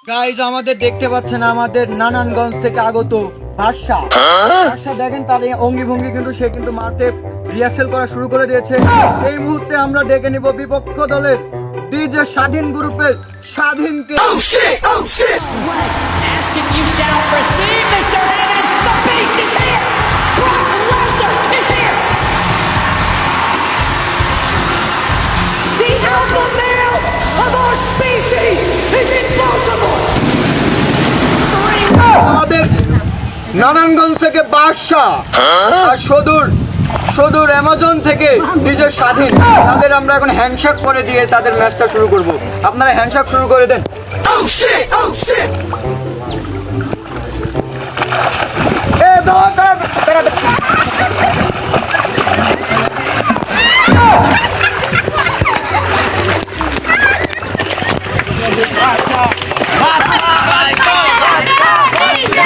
Guys আমাদের দেখতে পাচ্ছেন আমাদের নারায়ণগঞ্জ থেকে আগত বাদশা দেখেন তার এই অঙ্গি ভঙ্গি কিন্তু সে কিন্তু মাঠে রিহার্সেল করা শুরু করে দিয়েছে। এই মুহূর্তে আমরা ডেকে নিব বিপক্ষ দলের ডিজে স্বাধীন গ্রুপের স্বাধীনকে। আমাদের নারায়ণগঞ্জ থেকে বাদশা আর সদূর অ্যামাজন থেকে নিজের স্বাধীন, তাদের আমরা এখন হ্যান্ডশেক করে দিয়ে তাদের ম্যাচটা শুরু করব। আপনারা হ্যান্ডশেক শুরু করে দেন।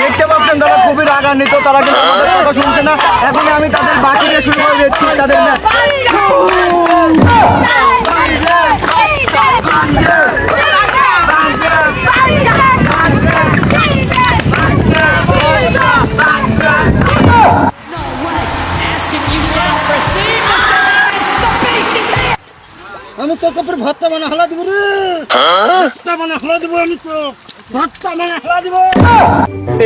দেখতে পাচ্ছেন তারা খুবই রাগান্বিত, তারা কিন্তু আমাদের কথা শুনছে না। এখন আমি তাদের বাকিটা শুরু করে দিচ্ছি তাদের ম্যাচ। আমি তো কাপড় ভাতটা মানে হালা দিব রে, ভাতটা মানে হালা দিব, আমি তো ভাতটা মানে হালা দিব।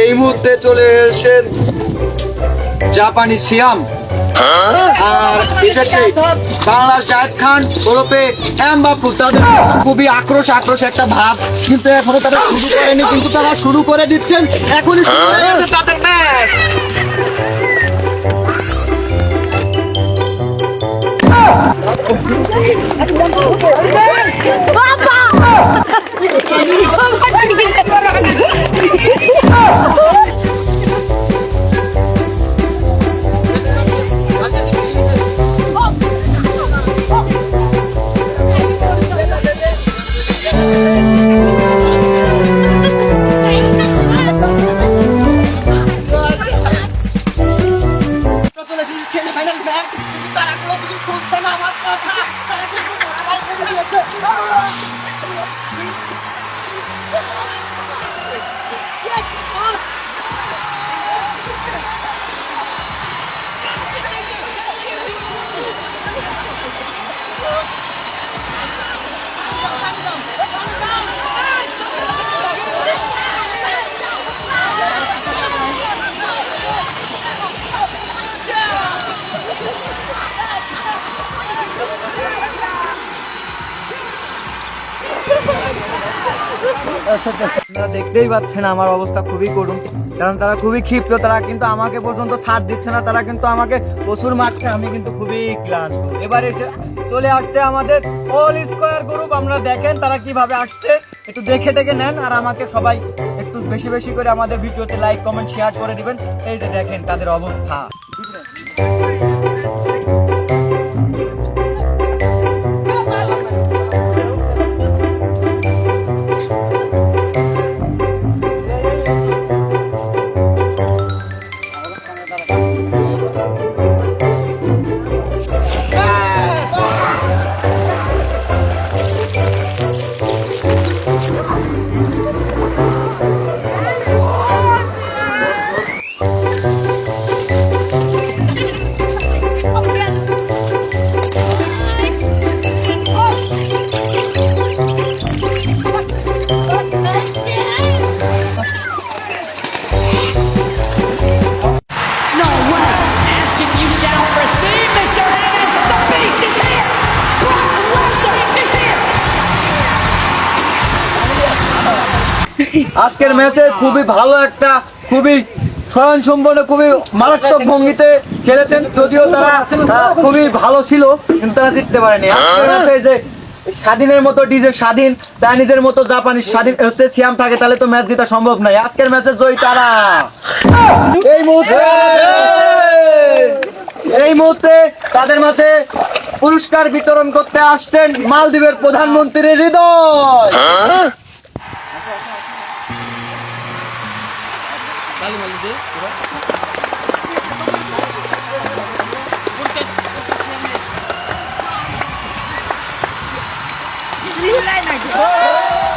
এই মুহূর্তে চলে এসেছেন জাপানি সিয়াম আর এসেছে বাংলা শাহেদ খান ওরফে এমবাপু। তাদের খুবই আক্রোশ একটা ভাব, কিন্তু এখনো তারা শুরু করেনি, কিন্তু তারা শুরু করে দিচ্ছেন এখনই শুরু করে দিচ্ছে তাদের ম্যাচ। আপনারা দেখতেই পাচ্ছেন আমার অবস্থা খুবই করুণ, কারণ তারা খুবই ক্ষিপ্ত। তারা কিন্তু আমাকে পর্যন্ত ছাড় দিচ্ছে না, তারা কিন্তু আমাকে প্রচুর মারছে। আমি কিন্তু খুবই ক্লান্ত। এবার এসে চলে আসছে আমাদের অল স্কয়ার গ্রুপ। আমরা দেখেন তারা কিভাবে আসছে, একটু দেখে নেন। আর আমাকে সবাই একটু বেশি বেশি করে আমাদের ভিডিওতে লাইক কমেন্ট শেয়ার করে দিবেন। এই যে দেখেন তাদের অবস্থা। আজকের ম্যাচে খুবই ভালো একটা, খুবই স্বয়ংসম্পন্ন, খুবই মারাত্মক ভঙ্গিতে খেলেছেন। যদিও তারা খুবই ভালো ছিল, কিন্তু তারা জিততে পারেনি। আজকের ম্যাচে যে স্বাধীনের মতো ডিজে স্বাধীন, চাইনিজের মতো জাপানি স্বাধীন হচ্ছে সিয়াম থাকে, তাহলে তো ম্যাচ জেতা সম্ভব নয়। আজকের ম্যাচে জয়ী তারা। এই মুহূর্তে তাদের মাঝে পুরস্কার বিতরণ করতে আসছেন মালদ্বীপের প্রধানমন্ত্রী হৃদয়। Nilai lagi.